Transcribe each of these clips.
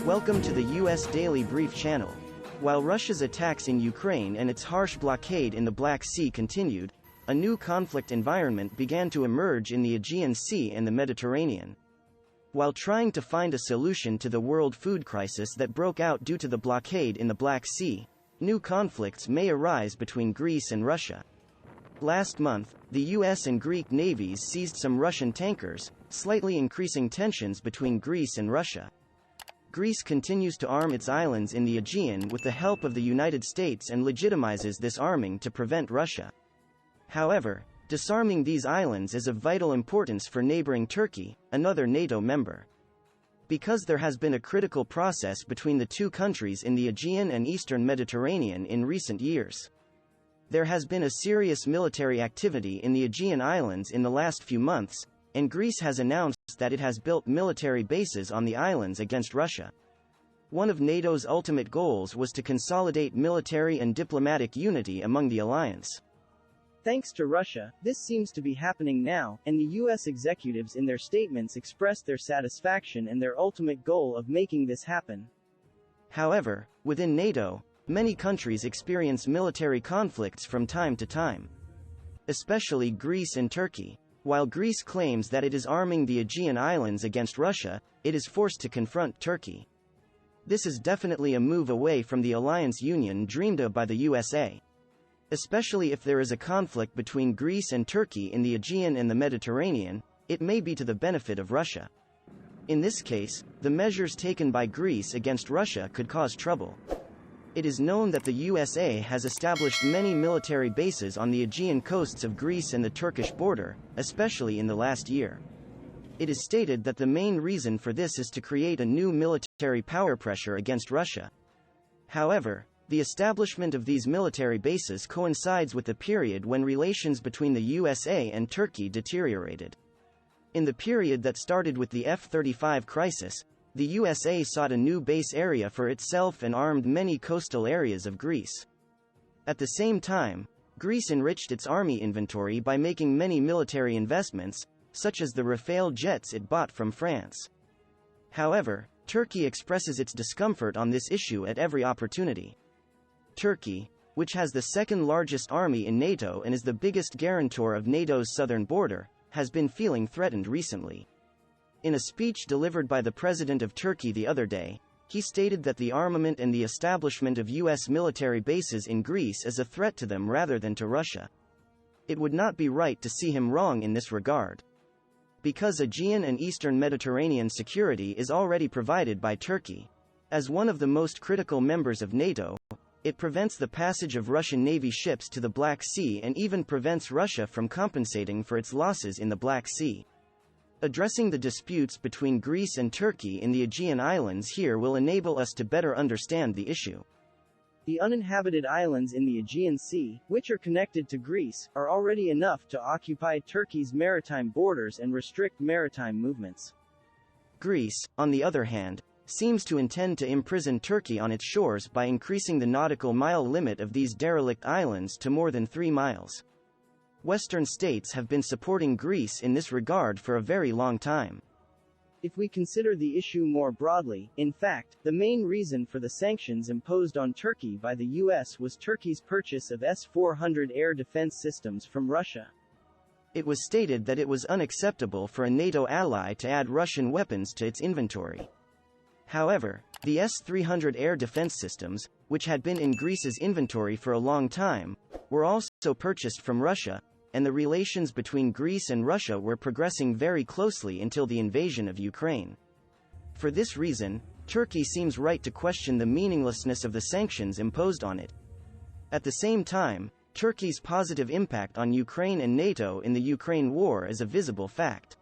Welcome to the US Daily Brief channel. While Russia's attacks in Ukraine and its harsh blockade in the Black Sea continued, a new conflict environment began to emerge in the Aegean Sea and the Mediterranean. While trying to find a solution to the world food crisis that broke out due to the blockade in the Black Sea, new conflicts may arise between Greece and Russia. Last month, the US and Greek navies seized some Russian tankers, slightly increasing tensions between Greece and Russia. Greece continues to arm its islands in the Aegean with the help of the United States and legitimizes this arming to prevent Russia. However, disarming these islands is of vital importance for neighboring Turkey, another NATO member. Because there has been a critical process between the two countries in the Aegean and Eastern Mediterranean in recent years. There has been a serious military activity in the Aegean Islands in the last few months, and Greece has announced that it has built military bases on the islands against Russia. One of NATO's ultimate goals was to consolidate military and diplomatic unity among the alliance. Thanks to Russia, this seems to be happening now, and the US executives in their statements expressed their satisfaction and their ultimate goal of making this happen. However, within NATO, many countries experience military conflicts from time to time. Especially Greece and Turkey. While Greece claims that it is arming the Aegean Islands against Russia, it is forced to confront Turkey. This is definitely a move away from the alliance union dreamed of by the USA. Especially if there is a conflict between Greece and Turkey in the Aegean and the Mediterranean, it may be to the benefit of Russia. In this case, the measures taken by Greece against Russia could cause trouble. It is known that the USA has established many military bases on the Aegean coasts of Greece and the Turkish border, especially in the last year. It is stated that the main reason for this is to create a new military power pressure against Russia. However, the establishment of these military bases coincides with the period when relations between the USA and Turkey deteriorated. In the period that started with the F-35 crisis, the USA sought a new base area for itself and armed many coastal areas of Greece. At the same time, Greece enriched its army inventory by making many military investments, such as the Rafale jets it bought from France. However, Turkey expresses its discomfort on this issue at every opportunity. Turkey, which has the second largest army in NATO and is the biggest guarantor of NATO's southern border, has been feeling threatened recently. In a speech delivered by the president of Turkey the other day, he stated that the armament and the establishment of U.S. military bases in Greece is a threat to them rather than to Russia. It would not be right to see him wrong in this regard. Because Aegean and Eastern Mediterranean security is already provided by Turkey. As one of the most critical members of NATO, it prevents the passage of Russian Navy ships to the Black Sea and even prevents Russia from compensating for its losses in the Black Sea. Addressing the disputes between Greece and Turkey in the Aegean Islands here will enable us to better understand the issue. The uninhabited islands in the Aegean Sea, which are connected to Greece, are already enough to occupy Turkey's maritime borders and restrict maritime movements. Greece, on the other hand, seems to intend to imprison Turkey on its shores by increasing the nautical mile limit of these derelict islands to more than 3 miles. Western states have been supporting Greece in this regard for a very long time. If we consider the issue more broadly, in fact, the main reason for the sanctions imposed on Turkey by the US was Turkey's purchase of S-400 air defense systems from Russia. It was stated that it was unacceptable for a NATO ally to add Russian weapons to its inventory. However, the S-300 air defense systems, which had been in Greece's inventory for a long time, were also purchased from Russia, and the relations between Greece and Russia were progressing very closely until the invasion of Ukraine. For this reason, Turkey seems right to question the meaninglessness of the sanctions imposed on it. At the same time, Turkey's positive impact on Ukraine and NATO in the Ukraine war is a visible fact.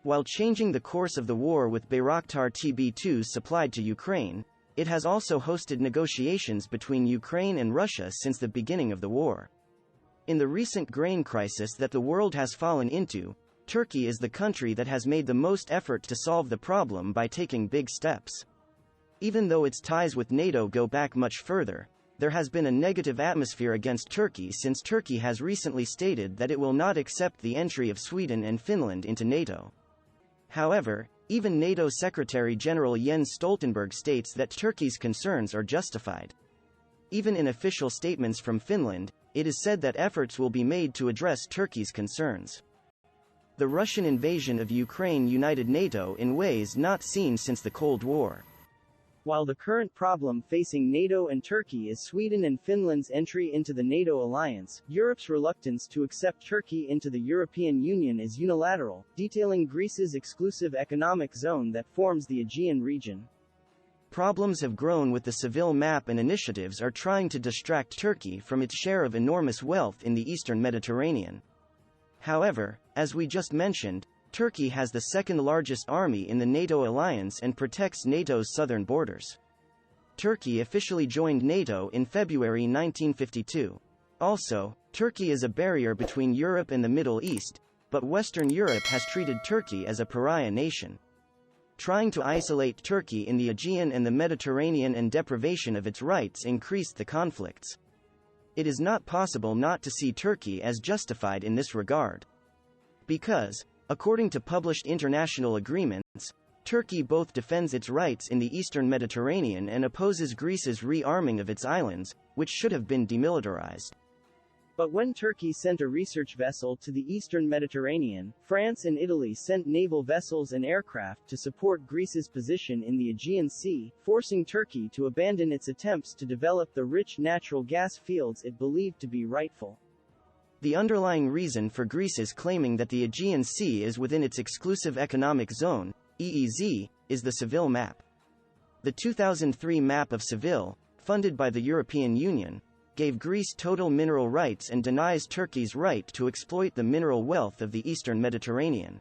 While changing the course of the war with Bayraktar TB2s supplied to Ukraine, it has also hosted negotiations between Ukraine and Russia since the beginning of the war. In the recent grain crisis that the world has fallen into, Turkey is the country that has made the most effort to solve the problem by taking big steps. Even though its ties with NATO go back much further, there has been a negative atmosphere against Turkey since Turkey has recently stated that it will not accept the entry of Sweden and Finland into NATO. However, Even NATO Secretary-General Jens Stoltenberg states that Turkey's concerns are justified. Even in official statements from Finland, it is said that efforts will be made to address Turkey's concerns. The Russian invasion of Ukraine united NATO in ways not seen since the Cold War. While the current problem facing NATO and Turkey is Sweden and Finland's entry into the NATO alliance, Europe's reluctance to accept Turkey into the European Union is unilateral, detailing Greece's exclusive economic zone that forms the Aegean region. Problems have grown with the Seville map, and initiatives are trying to distract Turkey from its share of enormous wealth in the eastern Mediterranean. However, as we just mentioned, Turkey has the second largest army in the NATO alliance and protects NATO's southern borders. Turkey officially joined NATO in February 1952. Also, Turkey is a barrier between Europe and the Middle East, but Western Europe has treated Turkey as a pariah nation. Trying to isolate Turkey in the Aegean and the Mediterranean and deprivation of its rights increased the conflicts. It is not possible not to see Turkey as justified in this regard. Because, according to published international agreements, Turkey both defends its rights in the eastern Mediterranean and opposes Greece's rearming of its islands, which should have been demilitarized. But when Turkey sent a research vessel to the eastern Mediterranean, France and Italy sent naval vessels and aircraft to support Greece's position in the Aegean Sea, forcing Turkey to abandon its attempts to develop the rich natural gas fields it believed to be rightful. The underlying reason for Greece's claiming that the Aegean Sea is within its exclusive economic zone, EEZ, is the Seville map. The 2003 map of Seville, funded by the European Union, gave Greece total mineral rights and denies Turkey's right to exploit the mineral wealth of the eastern Mediterranean.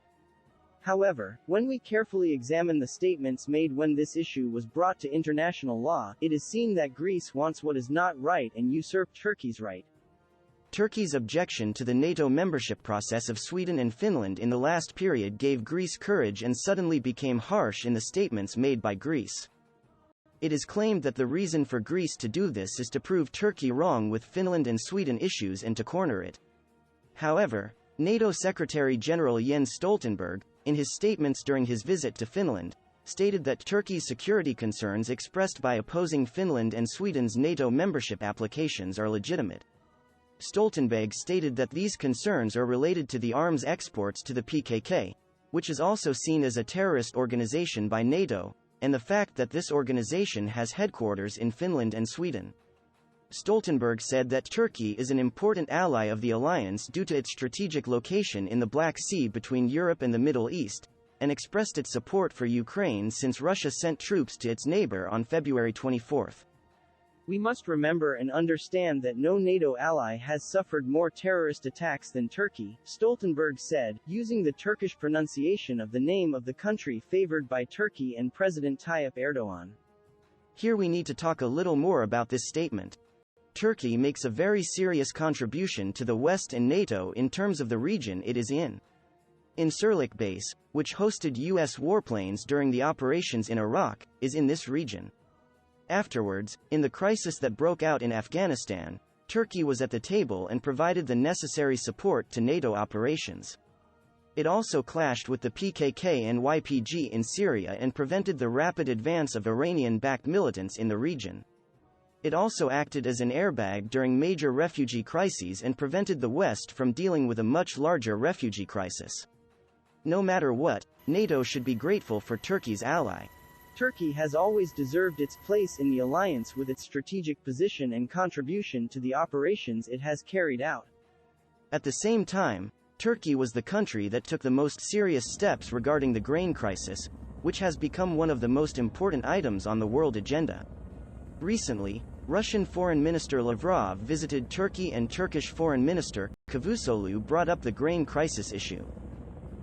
However, when we carefully examine the statements made when this issue was brought to international law, it is seen that Greece wants what is not right and usurped Turkey's right. Turkey's objection to the NATO membership process of Sweden and Finland in the last period gave Greece courage and suddenly became harsh in the statements made by Greece. It is claimed that the reason for Greece to do this is to prove Turkey wrong with Finland and Sweden issues and to corner it. However, NATO Secretary-General Jens Stoltenberg, in his statements during his visit to Finland, stated that Turkey's security concerns expressed by opposing Finland and Sweden's NATO membership applications are legitimate. Stoltenberg stated that these concerns are related to the arms exports to the PKK, which is also seen as a terrorist organization by NATO, and the fact that this organization has headquarters in Finland and Sweden. Stoltenberg said that Turkey is an important ally of the alliance due to its strategic location in the Black Sea between Europe and the Middle East, and expressed its support for Ukraine since Russia sent troops to its neighbor on February 24. We must remember and understand that no NATO ally has suffered more terrorist attacks than Turkey, Stoltenberg said, using the Turkish pronunciation of the name of the country favored by Turkey and President Tayyip Erdogan. Here we need to talk a little more about this statement. Turkey makes a very serious contribution to the West and NATO in terms of the region it is in. Incirlik base, which hosted U.S. warplanes during the operations in Iraq, is in this region. Afterwards, in the crisis that broke out in Afghanistan, Turkey was at the table and provided the necessary support to NATO operations. It also clashed with the PKK and YPG in Syria and prevented the rapid advance of Iranian-backed militants in the region. It also acted as an airbag during major refugee crises and prevented the West from dealing with a much larger refugee crisis. No matter what, NATO should be grateful for Turkey's ally. Turkey has always deserved its place in the alliance with its strategic position and contribution to the operations it has carried out. At the same time, Turkey was the country that took the most serious steps regarding the grain crisis, which has become one of the most important items on the world agenda. Recently, Russian Foreign Minister Lavrov visited Turkey and Turkish Foreign Minister Cavusoglu brought up the grain crisis issue.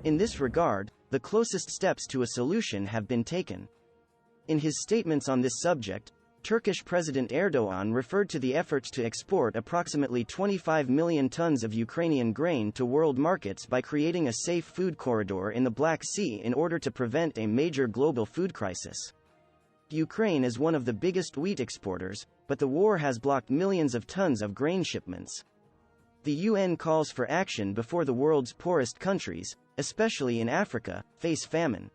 In this regard, the closest steps to a solution have been taken. In his statements on this subject, Turkish President Erdogan referred to the efforts to export approximately 25 million tons of Ukrainian grain to world markets by creating a safe food corridor in the Black Sea in order to prevent a major global food crisis. Ukraine is one of the biggest wheat exporters, but the war has blocked millions of tons of grain shipments. The UN calls for action before the world's poorest countries, especially in Africa, face famine.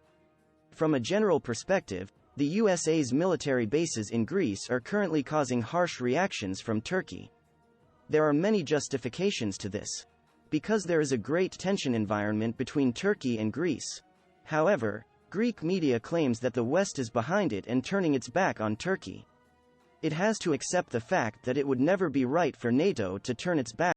From a general perspective, the USA's military bases in Greece are currently causing harsh reactions from Turkey. There are many justifications to this. Because there is a great tension environment between Turkey and Greece. However, Greek media claims that the West is behind it and turning its back on Turkey. It has to accept the fact that it would never be right for NATO to turn its back